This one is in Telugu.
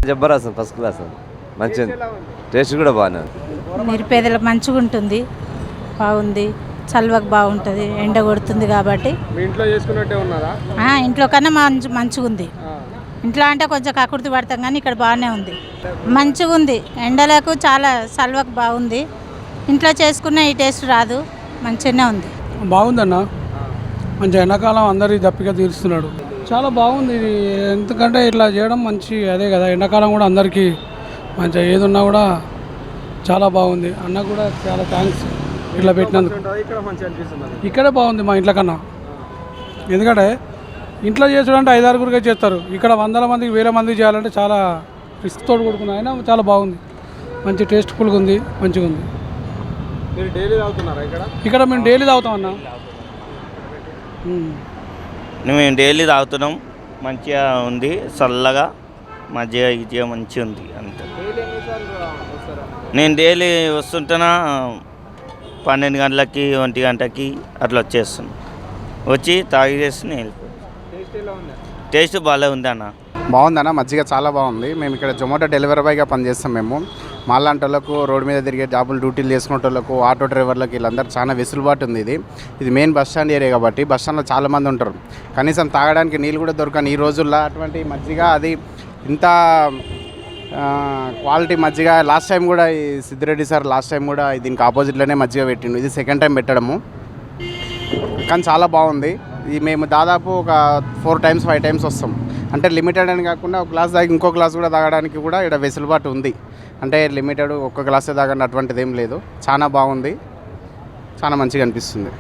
జబర్దస్త్ ఫస్ట్ క్లాస్ మంచి టేస్ట్ కూడా బాగానే ఉంది. నిరుపేదలకు మంచిగా ఉంటుంది, బాగుంది. చల్వకు బాగుంటుంది, ఎండ కొడుతుంది కాబట్టి. ఇంట్లో చేసుకున్నట్టే ఉన్నదా? ఇంట్లో కన్నా మంచిగా ఉంది. ఇంట్లో అంటే కొంచెం కకుర్తి పడతాం కానీ ఇక్కడ బాగానే ఉంది, మంచిగా ఉంది. ఎండలకు చాలా చల్వకు బాగుంది. ఇంట్లో చేసుకున్న ఈ టేస్ట్ రాదు, మంచిగానే ఉంది. బాగుందన్న, మంచి ఎండాకాలం అందరి దప్పిక తీరుస్తున్నాడు. చాలా బాగుంది ఇది. ఎందుకంటే ఇట్లా చేయడం మంచి అదే కదా, ఎండాకాలం కూడా అందరికీ మంచిగా ఏది ఉన్నా కూడా చాలా బాగుంది. అన్న కూడా చాలా థ్యాంక్స్ ఇట్లా పెట్టినందుకు. ఇక్కడే బాగుంది మా ఇంట్లో కన్నా. ఎందుకంటే ఇంట్లో చేసుడంటే 5-6 చేస్తారు, ఇక్కడ 100 మందికి 1000 మందికి చేయాలంటే చాలా రిస్క్ తోడు కొడుకున్నా. అయినా చాలా బాగుంది, మంచి టేస్ట్ఫుల్గా ఉంది, మంచిగా ఉంది. ఇక్కడ మేము డైలీ తాగుతాం అన్న. మేము డైలీ తాగుతున్నాం, మంచిగా ఉంది, చల్లగా మజ్జిగ గిజ్జిగా మంచిగా ఉంది అంతే. నేను డైలీ వస్తుంటేనా 12 గంటలకి 1 గంటకి అట్లా వచ్చేస్తున్నాను, వచ్చి తాగేసి నేను టేస్ట్ బాగా ఉంది అన్న. బాగుందన్న, మజ్జిగ చాలా బాగుంది. మేము ఇక్కడ జొమాటో డెలివరీ బాయ్గా పనిచేస్తాం. మేము మాలాంటి వాళ్ళకు, రోడ్డు మీద తిరిగే జాబులు డ్యూటీలు చేసుకునే వాళ్ళకు, ఆటో డ్రైవర్లకు వీళ్ళందరూ చాలా వెసులుబాటు ఉంది. ఇది మెయిన్ బస్ స్టాండ్ ఏరియా కాబట్టి బస్ స్టాండ్లో చాలామంది ఉంటారు. కనీసం తాగడానికి నీళ్ళు కూడా దొరకని ఈ రోజుల్లో అటువంటి మజ్జిగ, అది ఇంత క్వాలిటీ మజ్జిగ. లాస్ట్ టైం కూడా ఈ సిద్ధిరెడ్డి సార్ లాస్ట్ టైం కూడా దీనికి ఆపోజిట్లోనే మజ్జిగ పెట్టిండు. ఇది సెకండ్ టైం పెట్టడము, కానీ చాలా బాగుంది. ఇది మేము దాదాపు ఒక 4 times 5 times వస్తాం. అంటే లిమిటెడ్ అని కాకుండా ఒక గ్లాస్ తాగి ఇంకో గ్లాస్ కూడా తాగడానికి కూడా ఇక్కడ వెసులుబాటు ఉంది. అంటే లిమిటెడ్ ఒక్క గ్లాసే తాగండి అటువంటిది ఏం లేదు. చాలా బాగుంది, చాలా మంచిగా అనిపిస్తుంది.